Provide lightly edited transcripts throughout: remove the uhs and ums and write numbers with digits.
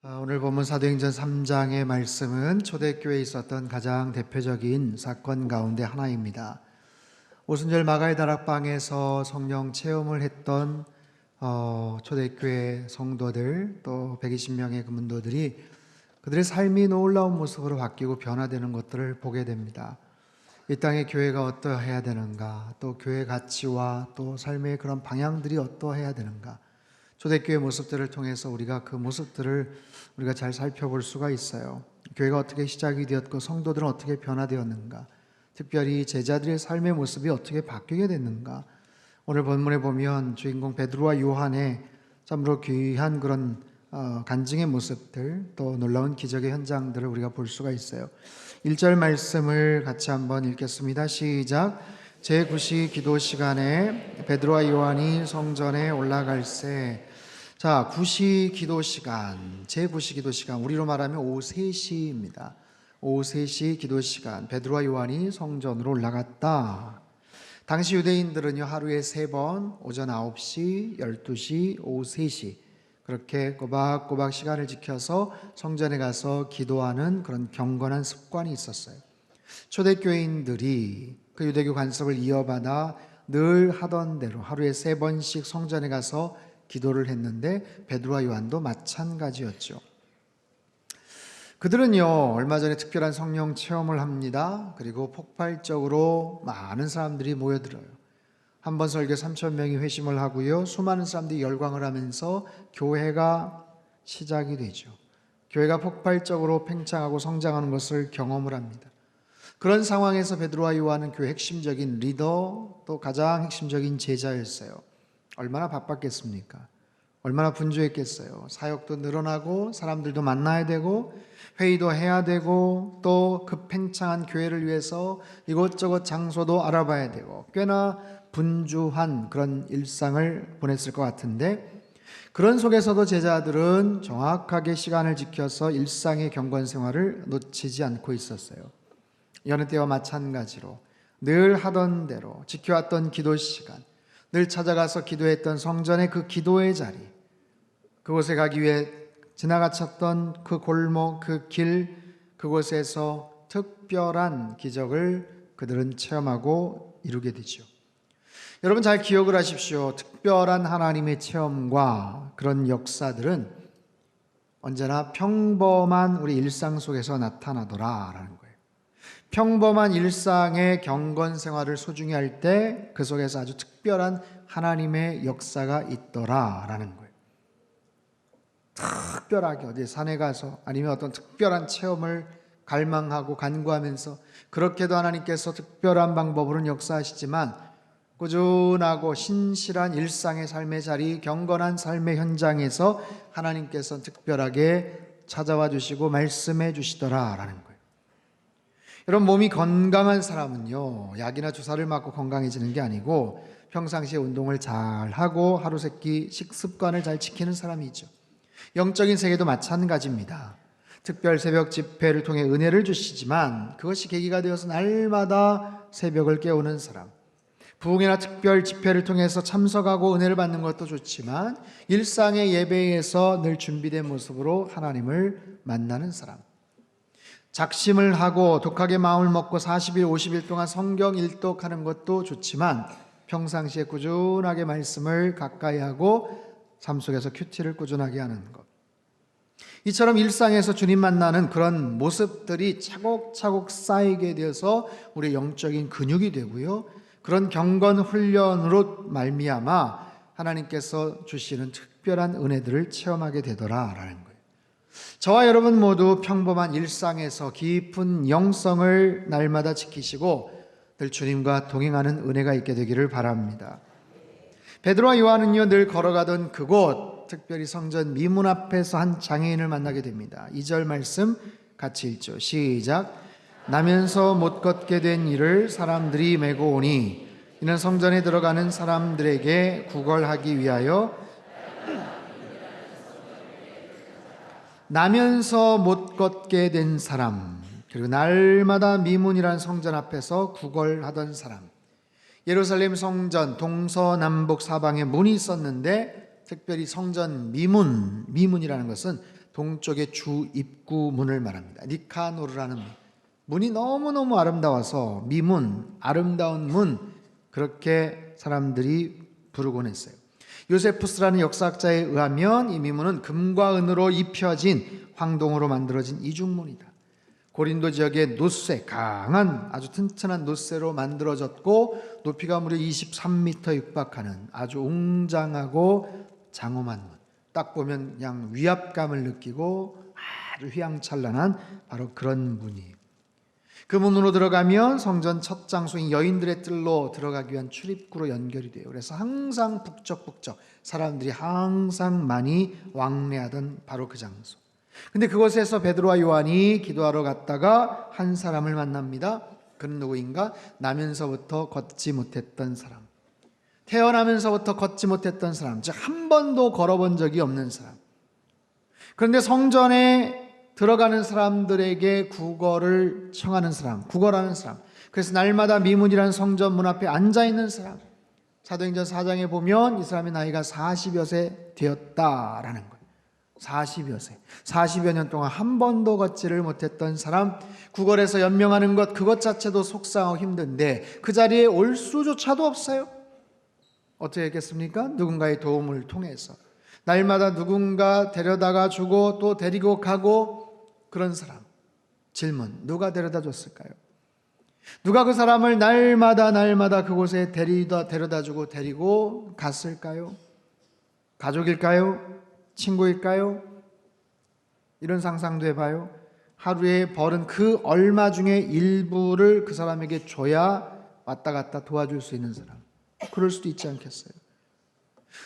오늘 본문 사도행전 3장의 말씀은 초대교회에 있었던 가장 대표적인 사건 가운데 하나입니다. 오순절 마가의 다락방에서 성령 체험을 했던 초대교회 성도들, 또 120명의 문도들이 그들의 삶이 놀라운 모습으로 바뀌고 변화되는 것들을 보게 됩니다. 이 땅의 교회가 어떠해야 되는가, 또 교회 가치와 또 삶의 그런 방향들이 어떠해야 되는가, 초대교회 모습들을 통해서 우리가 그 모습들을 우리가 잘 살펴볼 수가 있어요. 교회가 어떻게 시작이 되었고 성도들은 어떻게 변화되었는가, 특별히 제자들의 삶의 모습이 어떻게 바뀌게 됐는가. 오늘 본문에 보면 주인공 베드로와 요한의 참으로 귀한 그런 간증의 모습들, 또 놀라운 기적의 현장들을 우리가 볼 수가 있어요. 1절 말씀을 같이 한번 읽겠습니다. 시작. 제9시 기도 시간에 베드로와 요한이 성전에 올라갈새. 자, 9시 기도 시간, 제9시 기도 시간, 우리로 말하면 오후 3시입니다. 오후 3시 기도 시간, 베드로와 요한이 성전으로 올라갔다. 당시 유대인들은요, 하루에 3번, 오전 9시, 12시, 오후 3시 그렇게 꼬박꼬박 시간을 지켜서 성전에 가서 기도하는 그런 경건한 습관이 있었어요. 초대교인들이 그 유대교 관습을 이어받아 늘 하던 대로 하루에 3번씩 성전에 가서 기도를 했는데 베드로와 요한도 마찬가지였죠. 그들은요, 얼마 전에 특별한 성령 체험을 합니다. 그리고 폭발적으로 많은 사람들이 모여들어요. 한 번 설교 3,000명이 회심을 하고요, 수많은 사람들이 열광을 하면서 교회가 시작이 되죠. 교회가 폭발적으로 팽창하고 성장하는 것을 경험을 합니다. 그런 상황에서 베드로와 요한은 교회 핵심적인 리더, 또 가장 핵심적인 제자였어요. 얼마나 바빴겠습니까? 얼마나 분주했겠어요. 사역도 늘어나고 사람들도 만나야 되고 회의도 해야 되고 또 그 팽창한 교회를 위해서 이것저것 장소도 알아봐야 되고 꽤나 분주한 그런 일상을 보냈을 것 같은데, 그런 속에서도 제자들은 정확하게 시간을 지켜서 일상의 경건 생활을 놓치지 않고 있었어요. 여느 때와 마찬가지로 늘 하던 대로 지켜왔던 기도 시간, 늘 찾아가서 기도했던 성전의 그 기도의 자리, 그곳에 가기 위해 지나갔었던 그 골목, 그 길, 그곳에서 특별한 기적을 그들은 체험하고 이루게 되죠. 여러분 잘 기억을 하십시오. 특별한 하나님의 체험과 그런 역사들은 언제나 평범한 우리 일상 속에서 나타나더라라는 거예요. 평범한 일상의 경건 생활을 소중히 할 때 그 속에서 아주 특별한 하나님의 역사가 있더라라는 거예요. 특별하게 어디 산에 가서 아니면 어떤 특별한 체험을 갈망하고 간구하면서 그렇게도 하나님께서 특별한 방법으로는 역사하시지만, 꾸준하고 신실한 일상의 삶의 자리, 경건한 삶의 현장에서 하나님께서 특별하게 찾아와 주시고 말씀해 주시더라라는 거예요. 여러분, 몸이 건강한 사람은요, 약이나 주사를 맞고 건강해지는 게 아니고 평상시에 운동을 잘 하고 하루 세끼 식습관을 잘 지키는 사람이죠. 영적인 세계도 마찬가지입니다. 특별 새벽 집회를 통해 은혜를 주시지만 그것이 계기가 되어서 날마다 새벽을 깨우는 사람, 부흥이나 특별 집회를 통해서 참석하고 은혜를 받는 것도 좋지만 일상의 예배에서 늘 준비된 모습으로 하나님을 만나는 사람, 작심을 하고 독하게 마음을 먹고 40일, 50일 동안 성경 일독하는 것도 좋지만 평상시에 꾸준하게 말씀을 가까이 하고 삶 속에서 큐티를 꾸준하게 하는 것, 이처럼 일상에서 주님 만나는 그런 모습들이 차곡차곡 쌓이게 되어서 우리의 영적인 근육이 되고요, 그런 경건 훈련으로 말미암아 하나님께서 주시는 특별한 은혜들을 체험하게 되더라라는 거예요. 저와 여러분 모두 평범한 일상에서 깊은 영성을 날마다 지키시고 늘 주님과 동행하는 은혜가 있게 되기를 바랍니다. 베드로와 요한은요, 늘 걸어가던 그곳, 특별히 성전 미문 앞에서 한 장애인을 만나게 됩니다. 2절 말씀 같이 읽죠. 시작. 나면서 못 걷게 된 이를 사람들이 메고 오니 이는 성전에 들어가는 사람들에게 구걸하기 위하여, 나면서 못 걷게 된 사람, 그리고 날마다 미문이라는 성전 앞에서 구걸하던 사람. 예루살렘 성전 동서남북 사방에 문이 있었는데 특별히 성전 미문이라는 것은 동쪽의 주 입구 문을 말합니다. 니카노르라는 문. 문이 너무너무 아름다워서 미문, 아름다운 문, 그렇게 사람들이 부르곤 했어요. 요세푸스라는 역사학자에 의하면 이 미문은 금과 은으로 입혀진 황동으로 만들어진 이중문이다. 고린도 지역의 노쇠, 강한 아주 튼튼한 노쇠로 만들어졌고 높이가 무려 23m 육박하는 아주 웅장하고 장엄한 문. 딱 보면 그냥 위압감을 느끼고 아주 휘황찬란한 바로 그런 문이에요. 그 문으로 들어가면 성전 첫 장소인 여인들의 뜰로 들어가기 위한 출입구로 연결이 돼요. 그래서 항상 북적북적 사람들이 항상 많이 왕래하던 바로 그 장소. 근데 그곳에서 베드로와 요한이 기도하러 갔다가 한 사람을 만납니다. 그는 누구인가? 나면서부터 걷지 못했던 사람. 태어나면서부터 걷지 못했던 사람, 즉 한 번도 걸어본 적이 없는 사람. 그런데 성전에 들어가는 사람들에게 구걸을 청하는 사람, 구걸하는 사람. 그래서 날마다 미문이라는 성전 문 앞에 앉아있는 사람. 사도행전 4장에 보면 이 사람의 나이가 40여 세 되었다라는 거예요. 40여 세. 40여 년 동안 한 번도 걷지를 못했던 사람, 구걸해서 연명하는 것, 그것 자체도 속상하고 힘든데 그 자리에 올 수조차도 없어요. 어떻게 했겠습니까? 누군가의 도움을 통해서. 날마다 누군가 데려다가 주고 또 데리고 가고 그런 사람. 질문, 누가 데려다 줬을까요? 누가 그 사람을 날마다 그곳에 데려다 주고 데리고 갔을까요? 가족일까요? 친구일까요? 이런 상상도 해봐요. 하루에 벌은 그 얼마 중에 일부를 그 사람에게 줘야 왔다 갔다 도와줄 수 있는 사람. 그럴 수도 있지 않겠어요?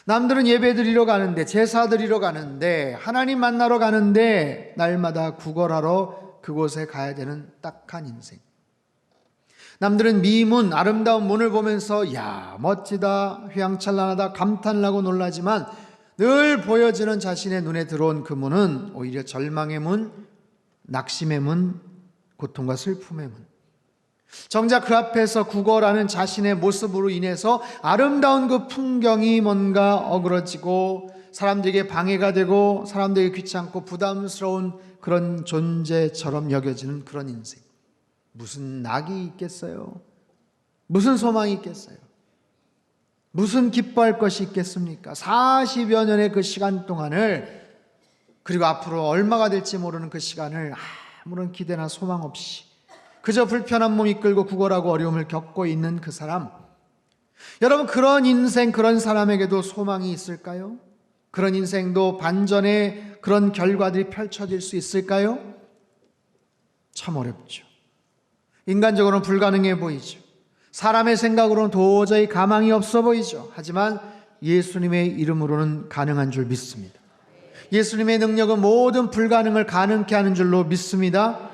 남들은 예배 드리러 가는데, 제사 드리러 가는데, 하나님 만나러 가는데 날마다 구걸하러 그곳에 가야 되는 딱한 인생. 남들은 미문, 아름다운 문을 보면서 야, 멋지다, 휘황찬란하다 감탄을 하고 놀라지만 늘 보여지는 자신의 눈에 들어온 그 문은 오히려 절망의 문, 낙심의 문, 고통과 슬픔의 문. 정작 그 앞에서 구걸하는 자신의 모습으로 인해서 아름다운 그 풍경이 뭔가 어그러지고 사람들에게 방해가 되고 사람들에게 귀찮고 부담스러운 그런 존재처럼 여겨지는 그런 인생. 무슨 낙이 있겠어요? 무슨 소망이 있겠어요? 무슨 기뻐할 것이 있겠습니까? 40여 년의 그 시간 동안을, 그리고 앞으로 얼마가 될지 모르는 그 시간을 아무런 기대나 소망 없이 그저 불편한 몸 이끌고 구걸하고 어려움을 겪고 있는 그 사람. 여러분, 그런 인생, 그런 사람에게도 소망이 있을까요? 그런 인생도 반전의 그런 결과들이 펼쳐질 수 있을까요? 참 어렵죠. 인간적으로는 불가능해 보이죠. 사람의 생각으로는 도저히 가망이 없어 보이죠. 하지만 예수님의 이름으로는 가능한 줄 믿습니다. 예수님의 능력은 모든 불가능을 가능케 하는 줄로 믿습니다.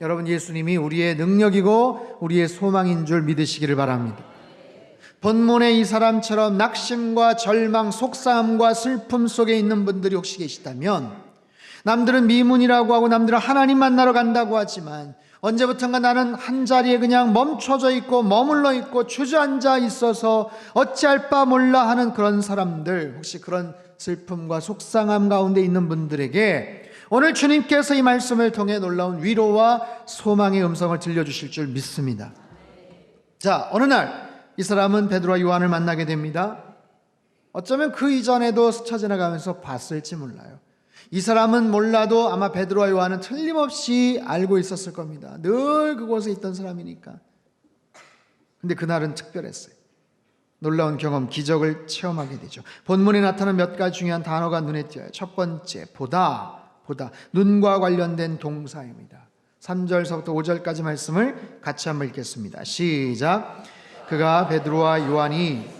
여러분, 예수님이 우리의 능력이고 우리의 소망인 줄 믿으시기를 바랍니다. 본문의 이 사람처럼 낙심과 절망, 속상함과 슬픔 속에 있는 분들이 혹시 계시다면, 남들은 미문이라고 하고 남들은 하나님 만나러 간다고 하지만 언제부턴가 나는 한 자리에 그냥 멈춰져 있고 머물러 있고 주저앉아 있어서 어찌할 바 몰라 하는 그런 사람들, 혹시 그런 슬픔과 속상함 가운데 있는 분들에게 오늘 주님께서 이 말씀을 통해 놀라운 위로와 소망의 음성을 들려주실 줄 믿습니다. 자, 어느 날 이 사람은 베드로와 요한을 만나게 됩니다. 어쩌면 그 이전에도 스쳐 지나가면서 봤을지 몰라요. 이 사람은 몰라도 아마 베드로와 요한은 틀림없이 알고 있었을 겁니다. 늘 그곳에 있던 사람이니까. 근데 그날은 특별했어요. 놀라운 경험, 기적을 체험하게 되죠. 본문에 나타난 몇 가지 중요한 단어가 눈에 띄어요. 첫 번째, 보다. 눈과 관련된 동사입니다. 3절서부터 5절까지 말씀을 같이 한번 읽겠습니다. 시작. 그가 베드로와 요한이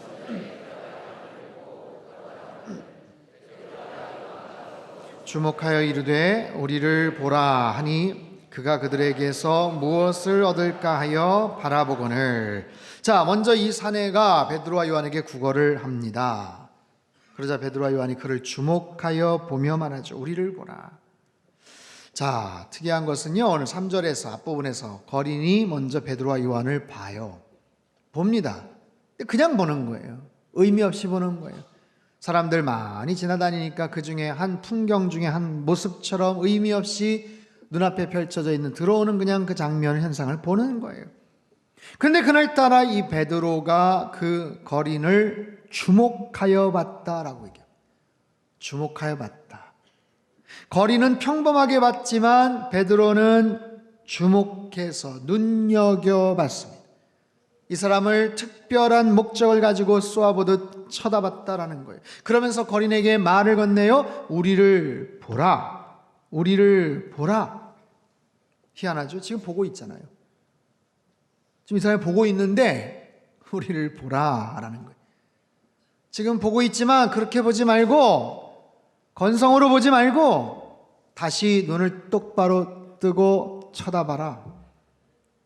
주목하여 이르되 우리를 보라 하니 그가 그들에게서 무엇을 얻을까 하여 바라보거늘. 자, 먼저 이 사내가 베드로와 요한에게 구걸을 합니다. 그러자 베드로와 요한이 그를 주목하여 보며 말하죠. 우리를 보라. 자, 특이한 것은요, 오늘 3절에서 앞부분에서 거린이 먼저 베드로와 요한을 봐요. 봅니다. 그냥 보는 거예요. 의미 없이 보는 거예요. 사람들 많이 지나다니니까 그 중에 한 풍경 중에 한 모습처럼 의미 없이 눈앞에 펼쳐져 있는 들어오는 그냥 그 장면 현상을 보는 거예요. 근데 그날따라 이 베드로가 그 거린을 주목하여 봤다라고 얘기해요. 주목하여 봤다. 거린은 평범하게 봤지만 베드로는 주목해서 눈여겨봤습니다. 이 사람을 특별한 목적을 가지고 쏘아보듯 쳐다봤다라는 거예요. 그러면서 거린에게 말을 건네요. 우리를 보라. 우리를 보라. 희한하죠? 지금 보고 있잖아요. 지금 이 사람이 보고 있는데 우리를 보라라는 거예요. 지금 보고 있지만 그렇게 보지 말고 건성으로 보지 말고 다시 눈을 똑바로 뜨고 쳐다봐라.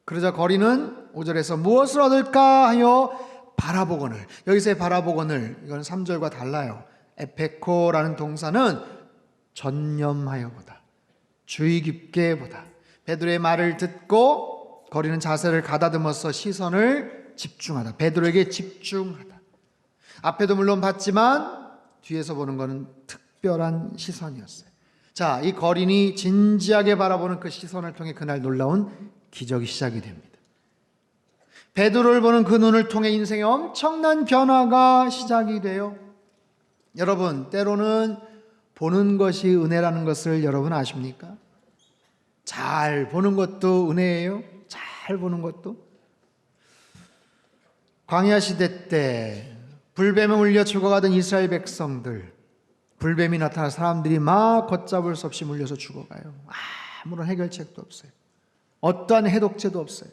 그러자 거린은 5절에서 무엇을 얻을까 하여 바라보거늘. 여기서의 바라보거늘, 이건 3절과 달라요. 에페코라는 동사는 전념하여 보다, 주의 깊게 보다. 베드로의 말을 듣고 거린은 자세를 가다듬어서 시선을 집중하다. 베드로에게 집중하다. 앞에도 물론 봤지만 뒤에서 보는 것은 특별한 시선이었어요. 자, 이 거린이 진지하게 바라보는 그 시선을 통해 그날 놀라운 기적이 시작이 됩니다. 베드로를 보는 그 눈을 통해 인생에 엄청난 변화가 시작이 돼요. 여러분, 때로는 보는 것이 은혜라는 것을 여러분 아십니까? 잘 보는 것도 은혜예요. 잘 보는 것도. 광야 시대 때 불뱀에 물려 죽어가던 이스라엘 백성들, 불뱀이 나타나 사람들이 막 걷잡을 수 없이 물려서 죽어가요. 아무런 해결책도 없어요. 어떠한 해독제도 없어요.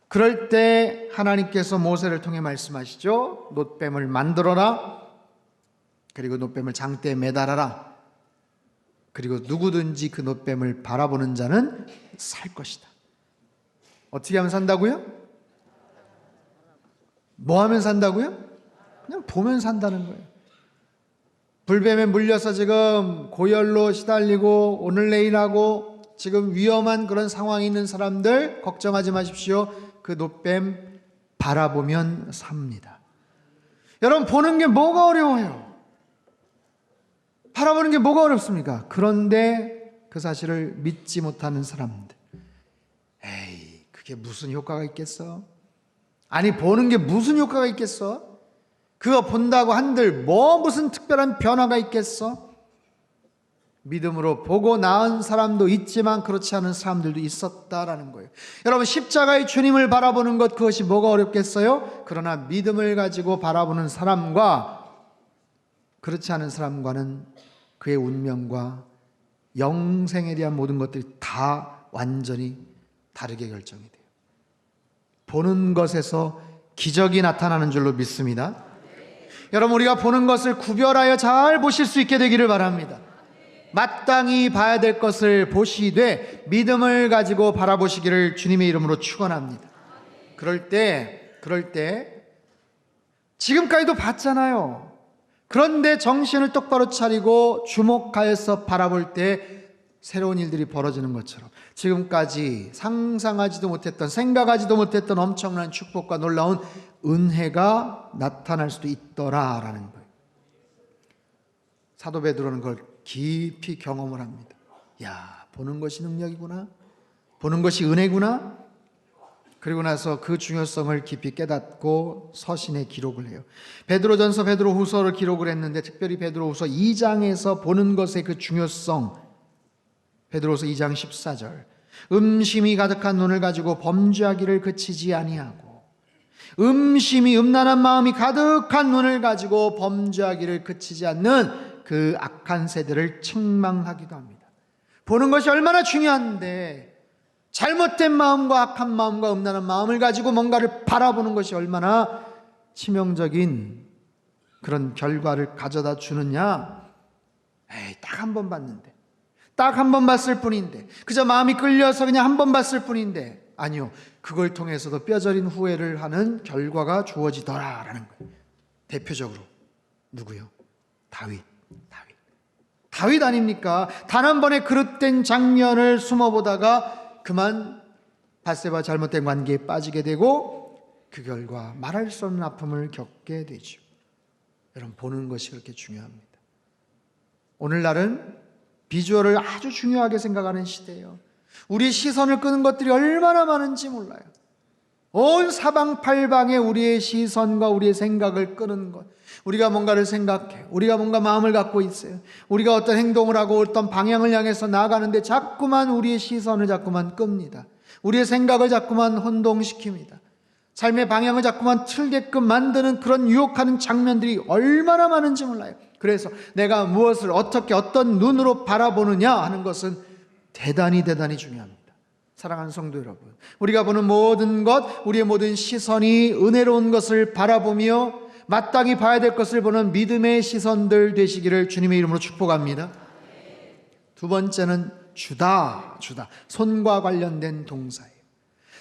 그럴 때 하나님께서 모세를 통해 말씀하시죠. 놋뱀을 만들어라. 그리고 놋뱀을 장대에 매달아라. 그리고 누구든지 그 놋뱀을 바라보는 자는 살 것이다. 어떻게 하면 산다고요? 뭐 하면 산다고요? 그냥 보면 산다는 거예요. 불뱀에 물려서 지금 고열로 시달리고 오늘 내일 하고 지금 위험한 그런 상황에 있는 사람들 걱정하지 마십시오. 그 놋뱀 바라보면 삽니다. 여러분, 보는 게 뭐가 어려워요? 바라보는 게 뭐가 어렵습니까? 그런데 그 사실을 믿지 못하는 사람들, 에이, 그게 무슨 효과가 있겠어? 아니, 보는 게 무슨 효과가 있겠어? 그거 본다고 한들 무슨 특별한 변화가 있겠어? 믿음으로 보고 나은 사람도 있지만 그렇지 않은 사람들도 있었다라는 거예요. 여러분, 십자가의 주님을 바라보는 것, 그것이 뭐가 어렵겠어요? 그러나 믿음을 가지고 바라보는 사람과 그렇지 않은 사람과는 그의 운명과 영생에 대한 모든 것들이 다 완전히 다르게 결정이 돼요. 보는 것에서 기적이 나타나는 줄로 믿습니다. 여러분, 우리가 보는 것을 구별하여 잘 보실 수 있게 되기를 바랍니다. 마땅히 봐야 될 것을 보시되 믿음을 가지고 바라보시기를 주님의 이름으로 축원합니다. 그럴 때 지금까지도 봤잖아요. 그런데 정신을 똑바로 차리고 주목하여서 바라볼 때 새로운 일들이 벌어지는 것처럼 지금까지 상상하지도 못했던, 생각하지도 못했던 엄청난 축복과 놀라운 은혜가 나타날 수도 있더라라는 거예요. 사도 베드로는 그걸 깊이 경험을 합니다. 야, 보는 것이 능력이구나. 보는 것이 은혜구나. 그리고 나서 그 중요성을 깊이 깨닫고 서신에 기록을 해요. 베드로전서, 베드로후서를 기록을 했는데 특별히 베드로후서 2장에서 보는 것의 그 중요성, 베드로후서 2장 14절, 음심이 가득한 눈을 가지고 범죄하기를 그치지 아니하고, 음란한 마음이 가득한 눈을 가지고 범죄하기를 그치지 않는 그 악한 세대를 책망하기도 합니다. 보는 것이 얼마나 중요한데 잘못된 마음과 악한 마음과 음란한 마음을 가지고 뭔가를 바라보는 것이 얼마나 치명적인 그런 결과를 가져다 주느냐. 에이, 딱 한 번 봤는데, 딱 한 번 봤을 뿐인데, 그저 마음이 끌려서 그냥 한 번 봤을 뿐인데, 아니요, 그걸 통해서도 뼈저린 후회를 하는 결과가 주어지더라라는 거예요. 대표적으로 누구요? 다윗 아닙니까? 단 한 번의 그릇된 장면을 숨어보다가 그만 밧세바 잘못된 관계에 빠지게 되고 그 결과 말할 수 없는 아픔을 겪게 되죠. 여러분, 보는 것이 그렇게 중요합니다. 오늘날은 비주얼을 아주 중요하게 생각하는 시대예요. 우리 시선을 끄는 것들이 얼마나 많은지 몰라요. 온 사방팔방에 우리의 시선과 우리의 생각을 끄는 것, 우리가 뭔가를 생각해, 우리가 뭔가 마음을 갖고 있어요. 우리가 어떤 행동을 하고 어떤 방향을 향해서 나아가는데 자꾸만 우리의 시선을 자꾸만 끕니다. 우리의 생각을 자꾸만 혼동시킵니다. 삶의 방향을 자꾸만 틀게끔 만드는 그런 유혹하는 장면들이 얼마나 많은지 몰라요. 그래서 내가 무엇을 어떻게 어떤 눈으로 바라보느냐 하는 것은 대단히 중요합니다. 사랑하는 성도 여러분, 우리가 보는 모든 것, 우리의 모든 시선이 은혜로운 것을 바라보며 마땅히 봐야 될 것을 보는 믿음의 시선들 되시기를 주님의 이름으로 축복합니다. 두 번째는 주다. 손과 관련된 동사예요.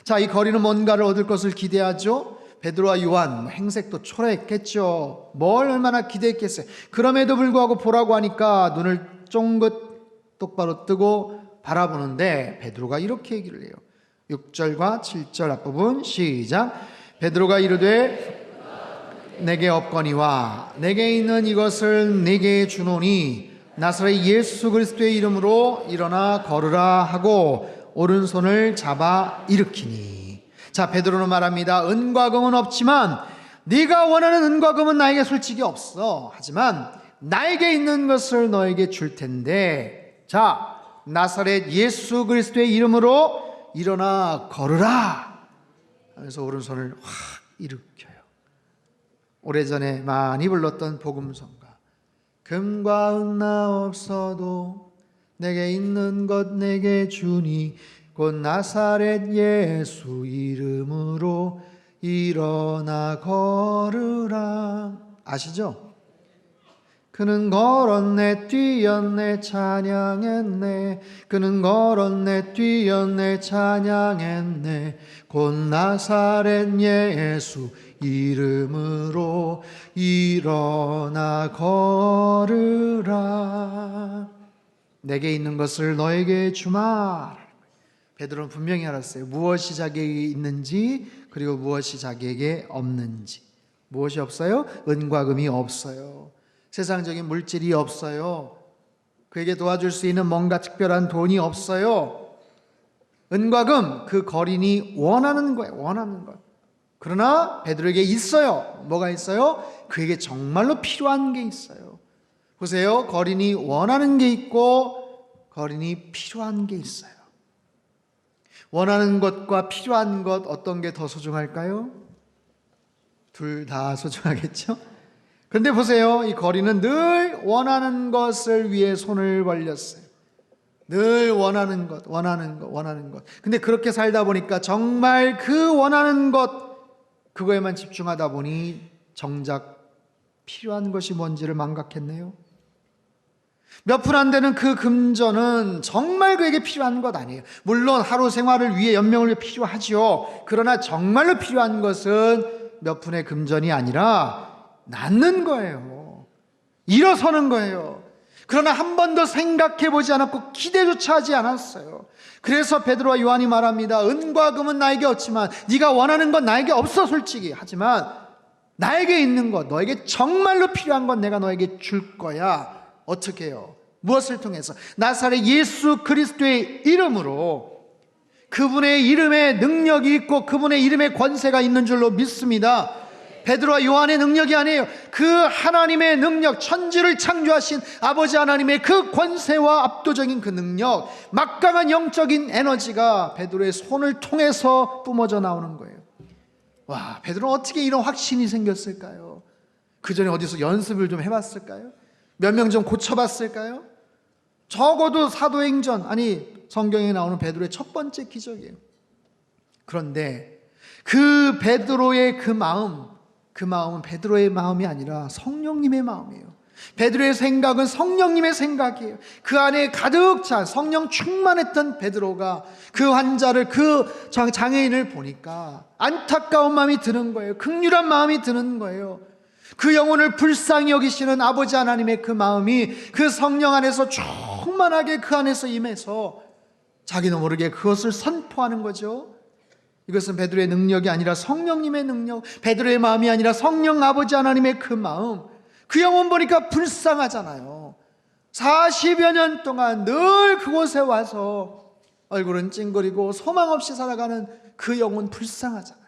자, 이 거리는 뭔가를 얻을 것을 기대하죠. 베드로와 요한 행색도 초라했겠죠. 뭘 얼마나 기대했겠어요. 그럼에도 불구하고 보라고 하니까 눈을 쫑긋 똑바로 뜨고 바라보는데 베드로가 이렇게 얘기를 해요. 6절과 7절 앞부분 시작. 베드로가 이르되 내게 없거니와 내게 있는 이것을 내게 주노니 나사렛 예수 그리스도의 이름으로 일어나 걸으라 하고 오른손을 잡아 일으키니. 자, 베드로는 말합니다. 은과 금은 없지만 네가 원하는 은과 금은 나에게 솔직히 없어. 하지만 나에게 있는 것을 너에게 줄 텐데, 자, 나사렛 예수 그리스도의 이름으로 일어나 걸으라 하면서 오른손을 확 일으켜요. 오래전에 많이 불렀던 복음성가, 금과 은 나 없어도 내게 있는 것 내게 주니 곧 나사렛 예수 이름으로 일어나 걸으라. 아시죠? 그는 걸었네 뛰었네 찬양했네. 그는 걸었네 뛰었네 찬양했네. 곧 나사렛 예수 이름으로 일어나 걸으라. 내게 있는 것을 너에게 주마. 베드로는 분명히 알았어요. 무엇이 자기에게 있는지, 그리고 무엇이 자기에게 없는지. 무엇이 없어요? 은과 금이 없어요. 세상적인 물질이 없어요. 그에게 도와줄 수 있는 뭔가 특별한 돈이 없어요. 은과 금, 그 거린이 원하는 거예요. 원하는 것. 그러나 베드로에게 있어요. 뭐가 있어요? 그에게 정말로 필요한 게 있어요. 보세요. 거린이 원하는 게 있고 거린이 필요한 게 있어요. 원하는 것과 필요한 것, 어떤 게 더 소중할까요? 둘 다 소중하겠죠? 그런데 보세요. 이 거린은 늘 원하는 것을 위해 손을 벌렸어요. 늘 원하는 것. 근데 그렇게 살다 보니까 정말 그 원하는 것, 그거에만 집중하다 보니 정작 필요한 것이 뭔지를 망각했네요. 몇 푼 안 되는 그 금전은 정말 그에게 필요한 것 아니에요. 물론 하루 생활을 위해, 연명을 위해 필요하지요. 그러나 정말로 필요한 것은 몇 푼의 금전이 아니라 낫는 거예요. 일어서는 거예요. 그러나 한 번도 생각해 보지 않았고 기대조차 하지 않았어요. 그래서 베드로와 요한이 말합니다. 은과 금은 나에게 없지만 네가 원하는 건 나에게 없어 솔직히. 하지만 나에게 있는 것, 너에게 정말로 필요한 건 내가 너에게 줄 거야. 어떻게 해요? 무엇을 통해서? 나사렛 예수 그리스도의 이름으로. 그분의 이름에 능력이 있고 그분의 이름에 권세가 있는 줄로 믿습니다. 베드로와 요한의 능력이 아니에요. 그 하나님의 능력, 천지를 창조하신 아버지 하나님의 그 권세와 압도적인 그 능력, 막강한 영적인 에너지가 베드로의 손을 통해서 뿜어져 나오는 거예요. 와, 베드로는 어떻게 이런 확신이 생겼을까요? 그 전에 어디서 연습을 좀 해봤을까요? 몇 명 좀 고쳐봤을까요? 적어도 사도행전, 아니 성경에 나오는 베드로의 첫 번째 기적이에요. 그런데 그 베드로의 그 마음은 베드로의 마음이 아니라 성령님의 마음이에요. 베드로의 생각은 성령님의 생각이에요. 그 안에 가득 찬 성령 충만했던 베드로가 그 환자를, 그 장애인을 보니까 안타까운 마음이 드는 거예요. 극률한 마음이 드는 거예요. 그 영혼을 불쌍히 여기시는 아버지 하나님의 그 마음이 그 성령 안에서 충만하게 그 안에서 임해서 자기도 모르게 그것을 선포하는 거죠. 이것은 베드로의 능력이 아니라 성령님의 능력, 베드로의 마음이 아니라 성령 아버지 하나님의 그 마음, 그 영혼 보니까 불쌍하잖아요. 40여 년 동안 늘 그곳에 와서 얼굴은 찡그리고 소망 없이 살아가는 그 영혼 불쌍하잖아요.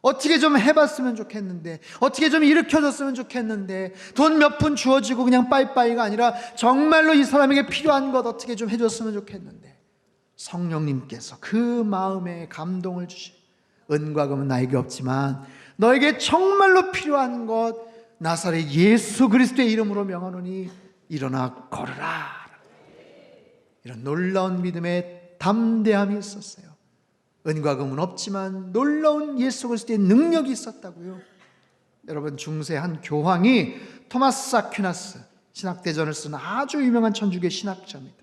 어떻게 좀 해봤으면 좋겠는데, 어떻게 좀 일으켜줬으면 좋겠는데, 돈 몇 푼 주어지고 그냥 빠이빠이가 아니라 정말로 이 사람에게 필요한 것 어떻게 좀 해줬으면 좋겠는데, 성령님께서 그 마음에 감동을 주시고, 은과 금은 나에게 없지만 너에게 정말로 필요한 것 나사렛 예수 그리스도의 이름으로 명하노니 일어나 걸으라. 이런 놀라운 믿음의 담대함이 있었어요. 은과 금은 없지만 놀라운 예수 그리스도의 능력이 있었다고요. 여러분, 중세 한 교황이 토마스 아퀴나스, 신학대전을 쓴 아주 유명한 천주교 신학자입니다.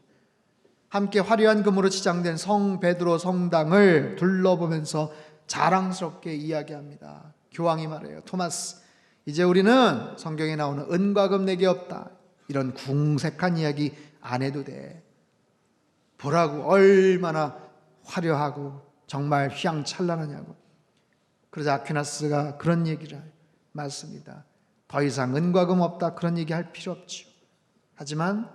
함께 화려한 금으로 치장된 성 베드로 성당을 둘러보면서 자랑스럽게 이야기합니다. 교황이 말해요. 토마스, 이제 우리는 성경에 나오는 은과 금 내게 없다, 이런 궁색한 이야기 안 해도 돼. 보라고 얼마나 화려하고 정말 휘황찬란하냐고. 그러자 아퀴나스가 그런 얘기를 맞습니다. 더 이상 은과 금 없다, 그런 얘기 할 필요 없죠. 하지만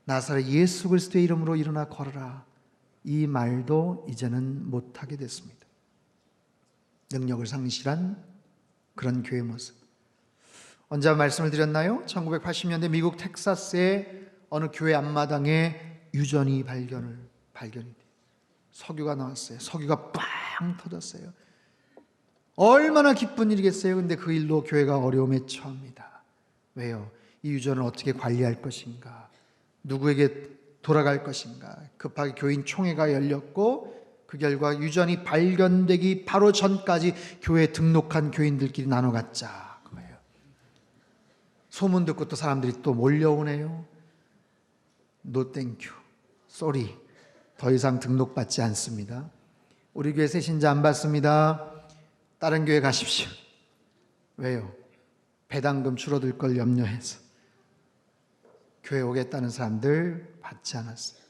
나사렛 예수 그리스도의 이름으로 일어나 걸어라, 이 말도 이제는 못하게 됐습니다. 능력을 상실한 그런 교회 모습. 언제 말씀을 드렸나요? 1980년대 미국 텍사스의 어느 교회 앞마당에 유전이 발견이 돼요. 석유가 나왔어요. 석유가 빵 터졌어요. 얼마나 기쁜 일이겠어요. 근데 그 일로 교회가 어려움에 처합니다. 왜요? 이 유전을 어떻게 관리할 것인가, 누구에게 돌아갈 것인가. 급하게 교인 총회가 열렸고 그 결과 유전이 발견되기 바로 전까지 교회에 등록한 교인들끼리 나눠 갖자, 그거예요. 소문 듣고 또 사람들이 또 몰려오네요. No thank you, sorry, 더 이상 등록받지 않습니다. 우리 교회 새 신자 안 받습니다. 다른 교회 가십시오. 왜요? 배당금 줄어들 걸 염려해서 교회 오겠다는 사람들 받지 않았어요.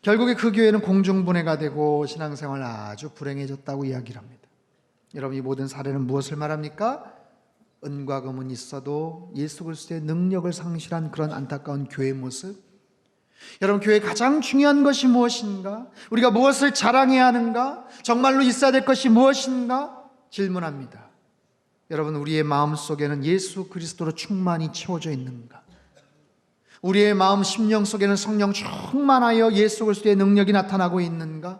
결국에 그 교회는 공중분해가 되고 신앙생활 아주 불행해졌다고 이야기를 합니다. 여러분, 이 모든 사례는 무엇을 말합니까? 은과 금은 있어도 예수 그리스도의 능력을 상실한 그런 안타까운 교회의 모습. 여러분, 교회의 가장 중요한 것이 무엇인가? 우리가 무엇을 자랑해야 하는가? 정말로 있어야 될 것이 무엇인가? 질문합니다. 여러분, 우리의 마음속에는 예수 그리스도로 충만히 채워져 있는가? 우리의 마음 심령 속에는 성령 충만하여 예수 그리스도의 능력이 나타나고 있는가?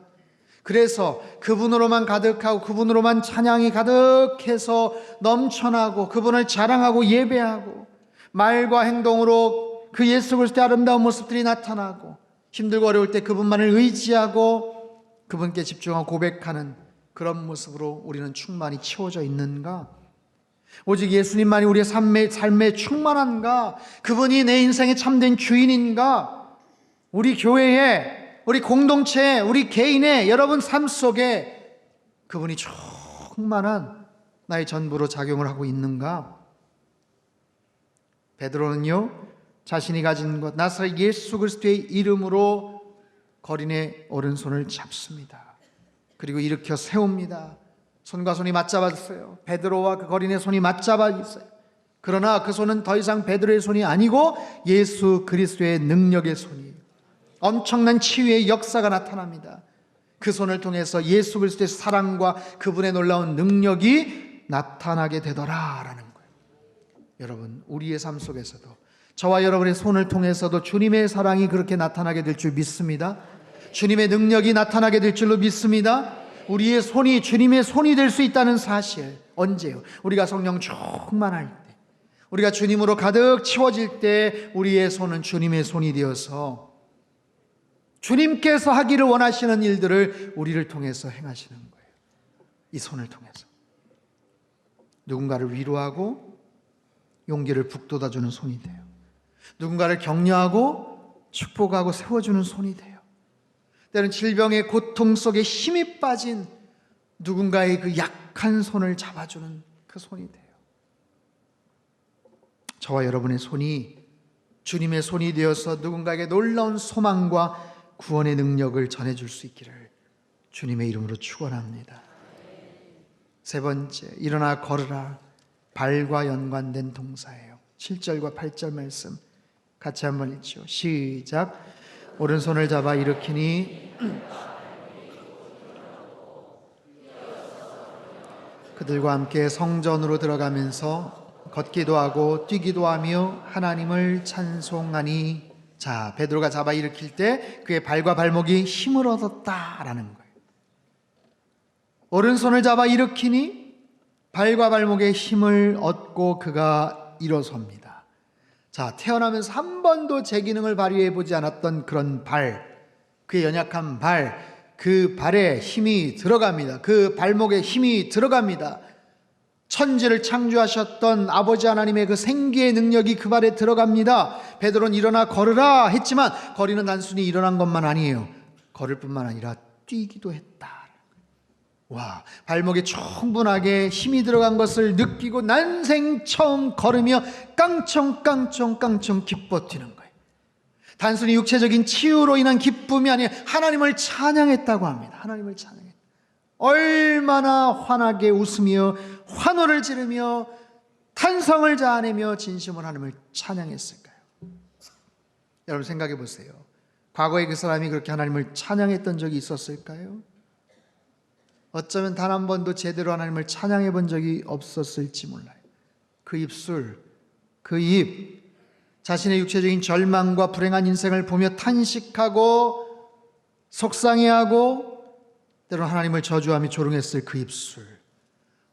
그래서 그분으로만 가득하고 그분으로만 찬양이 가득해서 넘쳐나고 그분을 자랑하고 예배하고 말과 행동으로 그 예수 그리스도의 아름다운 모습들이 나타나고 힘들고 어려울 때 그분만을 의지하고 그분께 집중하고 고백하는 그런 모습으로 우리는 충만히 채워져 있는가? 오직 예수님만이 우리의 삶에 충만한가? 그분이 내 인생의 참된 주인인가? 우리 교회에, 우리 공동체에, 우리 개인의 여러분 삶 속에 그분이 충만한 나의 전부로 작용을 하고 있는가? 베드로는요, 자신이 가진 것 나사렛 예수 그리스도의 이름으로 거린의 오른손을 잡습니다. 그리고 일으켜 세웁니다. 손과 손이 맞잡았어요. 베드로와 그 거린의 손이 맞잡아 있어요. 그러나 그 손은 더 이상 베드로의 손이 아니고 예수 그리스도의 능력의 손이에요. 엄청난 치유의 역사가 나타납니다. 그 손을 통해서 예수 그리스도의 사랑과 그분의 놀라운 능력이 나타나게 되더라라는 거예요. 여러분, 우리의 삶 속에서도 저와 여러분의 손을 통해서도 주님의 사랑이 그렇게 나타나게 될 줄 믿습니다. 주님의 능력이 나타나게 될 줄로 믿습니다. 우리의 손이 주님의 손이 될 수 있다는 사실. 언제요? 우리가 성령 충만할 때, 우리가 주님으로 가득 채워질 때 우리의 손은 주님의 손이 되어서 주님께서 하기를 원하시는 일들을 우리를 통해서 행하시는 거예요. 이 손을 통해서 누군가를 위로하고 용기를 북돋아주는 손이 돼요. 누군가를 격려하고 축복하고 세워주는 손이 돼요. 때로는 질병의 고통 속에 힘이 빠진 누군가의 그 약한 손을 잡아주는 그 손이 돼요. 저와 여러분의 손이 주님의 손이 되어서 누군가에게 놀라운 소망과 구원의 능력을 전해줄 수 있기를 주님의 이름으로 축원합니다. 세 번째, 일어나 걸으라. 발과 연관된 동사예요. 7절과 8절 말씀 같이 한번 읽죠. 시작. 오른손을 잡아 일으키니 그들과 함께 성전으로 들어가면서 걷기도 하고 뛰기도 하며 하나님을 찬송하니. 자, 베드로가 잡아 일으킬 때 그의 발과 발목이 힘을 얻었다라는 거예요. 오른손을 잡아 일으키니 발과 발목에 힘을 얻고 그가 일어섭니다. 자, 태어나면서 한 번도 제 기능을 발휘해 보지 않았던 그런 발, 그의 연약한 발, 그 발에 힘이 들어갑니다. 그 발목에 힘이 들어갑니다. 천지를 창조하셨던 아버지 하나님의 그 생기의 능력이 그 발에 들어갑니다. 베드로는 일어나 걸으라 했지만 거리는 단순히 일어난 것만 아니에요. 걸을 뿐만 아니라 뛰기도 했다. 와, 발목에 충분하게 힘이 들어간 것을 느끼고 난생 처음 걸으며 깡총깡총 기뻐 뛰는 거예요. 단순히 육체적인 치유로 인한 기쁨이 아니라 하나님을 찬양했다고 합니다. 하나님을 찬양했다. 얼마나 환하게 웃으며 환호를 지르며 탄성을 자아내며 진심으로 하나님을 찬양했을까요? 여러분 생각해 보세요. 과거에 그 사람이 그렇게 하나님을 찬양했던 적이 있었을까요? 어쩌면 단 한 번도 제대로 하나님을 찬양해 본 적이 없었을지 몰라요. 그 입술, 그 입, 자신의 육체적인 절망과 불행한 인생을 보며 탄식하고 속상해하고 때로는 하나님을 저주하며 조롱했을 그 입술,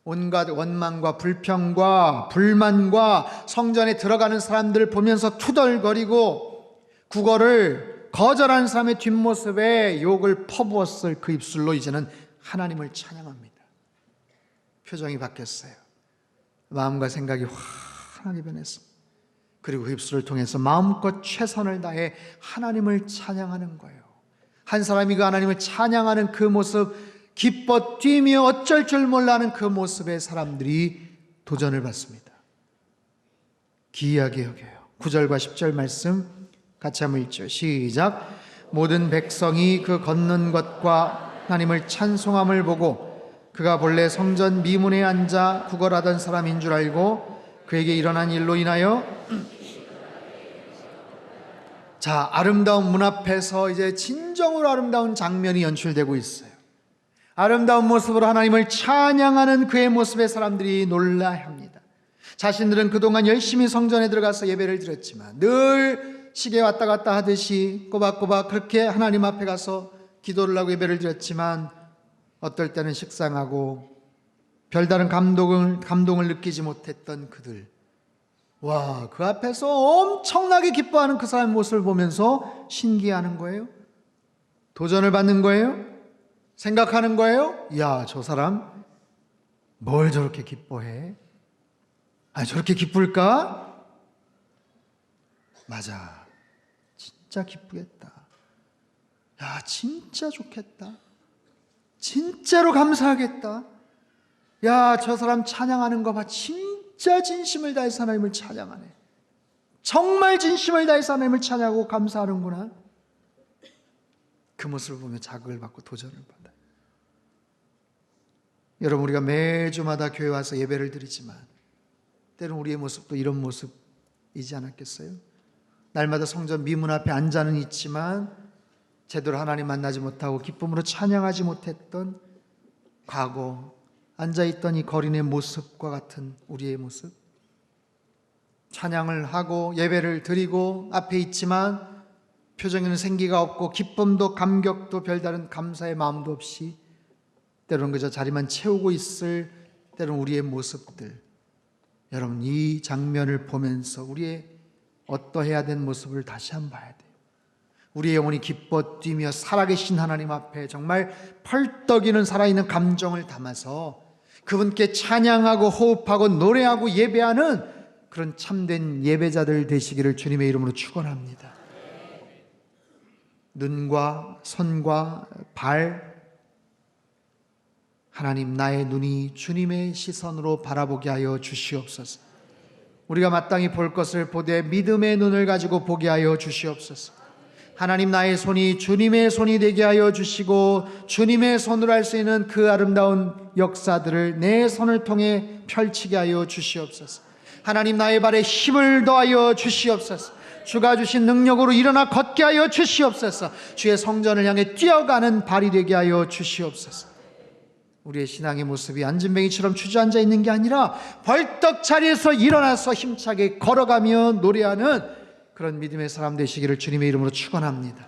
온갖 원망과 불평과 불만과 성전에 들어가는 사람들을 보면서 투덜거리고 구걸을 거절하는 사람의 뒷모습에 욕을 퍼부었을 그 입술로 이제는 하나님을 찬양합니다. 표정이 바뀌었어요. 마음과 생각이 환하게 변했습니다. 그리고 그 입술을 통해서 마음껏 최선을 다해 하나님을 찬양하는 거예요. 한 사람이 그 하나님을 찬양하는 그 모습, 기뻐 뛰며 어쩔 줄 몰라하는 그 모습에 사람들이 도전을 받습니다. 기이하게 여겨요. 9절과 10절 말씀 같이 한번 읽죠. 시작. 모든 백성이 그 걷는 것과 하나님을 찬송함을 보고 그가 본래 성전 미문에 앉아 구걸하던 사람인 줄 알고 그에게 일어난 일로 인하여 자, 아름다운 문 앞에서 이제 진정으로 아름다운 장면이 연출되고 있어요. 아름다운 모습으로 하나님을 찬양하는 그의 모습에 사람들이 놀라합니다. 자신들은 그동안 열심히 성전에 들어가서 예배를 드렸지만 늘 시계 왔다 갔다 하듯이 꼬박꼬박 그렇게 하나님 앞에 가서 기도를 하고 예배를 드렸지만 어떨 때는 식상하고 별다른 감동을 느끼지 못했던 그들, 와, 그 앞에서 엄청나게 기뻐하는 그 사람의 모습을 보면서 신기해하는 거예요. 도전을 받는 거예요. 생각하는 거예요. 야, 저 사람 뭘 저렇게 기뻐해? 아니, 저렇게 기쁠까? 맞아, 진짜 기쁘겠다. 야, 진짜 좋겠다. 진짜로 감사하겠다. 야, 저 사람 찬양하는 거 봐. 진짜 진심을 다해서 하나님을 찬양하네. 정말 진심을 다해서 하나님을 찬양하고 감사하는구나. 그 모습을 보며 자극을 받고 도전을 받아요. 여러분, 우리가 매주마다 교회 와서 예배를 드리지만 때로는 우리의 모습도 이런 모습이지 않았겠어요? 날마다 성전 미문 앞에 앉아는 있지만 제대로 하나님 만나지 못하고 기쁨으로 찬양하지 못했던 과거, 앉아있던 이 거린의 모습과 같은 우리의 모습, 찬양을 하고 예배를 드리고 앞에 있지만 표정에는 생기가 없고 기쁨도 감격도 별다른 감사의 마음도 없이 때로는 그저 자리만 채우고 있을 때로는 우리의 모습들, 여러분 이 장면을 보면서 우리의 어떠해야 된 모습을 다시 한번 봐야 돼요. 우리의 영혼이 기뻐 뛰며 살아계신 하나님 앞에 정말 펄떡이는 살아있는 감정을 담아서 그분께 찬양하고 호흡하고 노래하고 예배하는 그런 참된 예배자들 되시기를 주님의 이름으로 축원합니다. 눈과 손과 발, 하나님 나의 눈이 주님의 시선으로 바라보게 하여 주시옵소서. 우리가 마땅히 볼 것을 보되 믿음의 눈을 가지고 보게 하여 주시옵소서. 하나님, 나의 손이 주님의 손이 되게 하여 주시고 주님의 손으로 할 수 있는 그 아름다운 역사들을 내 손을 통해 펼치게 하여 주시옵소서. 하나님, 나의 발에 힘을 더하여 주시옵소서. 주가 주신 능력으로 일어나 걷게 하여 주시옵소서. 주의 성전을 향해 뛰어가는 발이 되게 하여 주시옵소서. 우리의 신앙의 모습이 안진뱅이처럼 주저앉아 있는 게 아니라 벌떡 자리에서 일어나서 힘차게 걸어가며 노래하는 그런 믿음의 사람 되시기를 주님의 이름으로 축원합니다.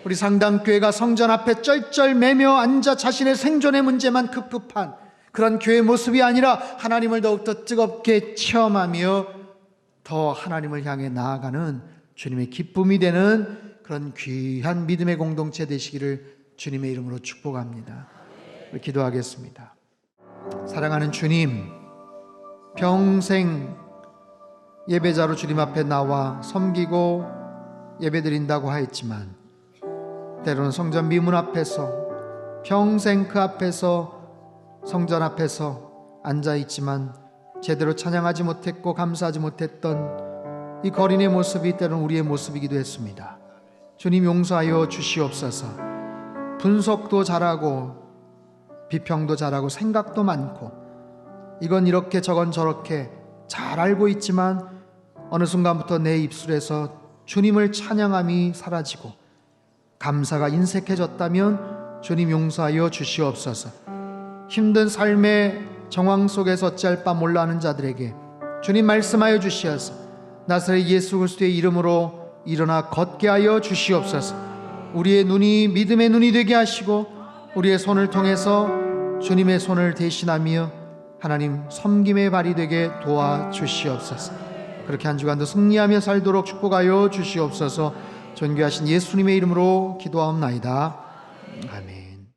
우리 상당교회가 성전 앞에 쩔쩔매며 앉아 자신의 생존의 문제만 급급한 그런 교회 모습이 아니라 하나님을 더욱더 뜨겁게 체험하며 더 하나님을 향해 나아가는 주님의 기쁨이 되는 그런 귀한 믿음의 공동체 되시기를 주님의 이름으로 축복합니다. 우리 기도하겠습니다. 사랑하는 주님, 평생 예배자로 주님 앞에 나와 섬기고 예배드린다고 하였지만 때로는 성전 미문 앞에서 평생 그 앞에서 성전 앞에서 앉아있지만 제대로 찬양하지 못했고 감사하지 못했던 이 거린의 모습이 때로는 우리의 모습이기도 했습니다. 주님, 용서하여 주시옵소서. 분석도 잘하고 비평도 잘하고 생각도 많고 이건 이렇게 저건 저렇게 잘 알고 있지만 어느 순간부터 내 입술에서 주님을 찬양함이 사라지고 감사가 인색해졌다면 주님, 용서하여 주시옵소서. 힘든 삶의 정황 속에서 어찌할 바 몰라 하는 자들에게 주님 말씀하여 주시어서 나사렛 예수 그리스도의 이름으로 일어나 걷게 하여 주시옵소서. 우리의 눈이 믿음의 눈이 되게 하시고 우리의 손을 통해서 주님의 손을 대신하며 하나님 섬김의 발이 되게 도와주시옵소서. 그렇게 한 주간도 승리하며 살도록 축복하여 주시옵소서. 존귀하신 예수님의 이름으로 기도하옵나이다. 아멘.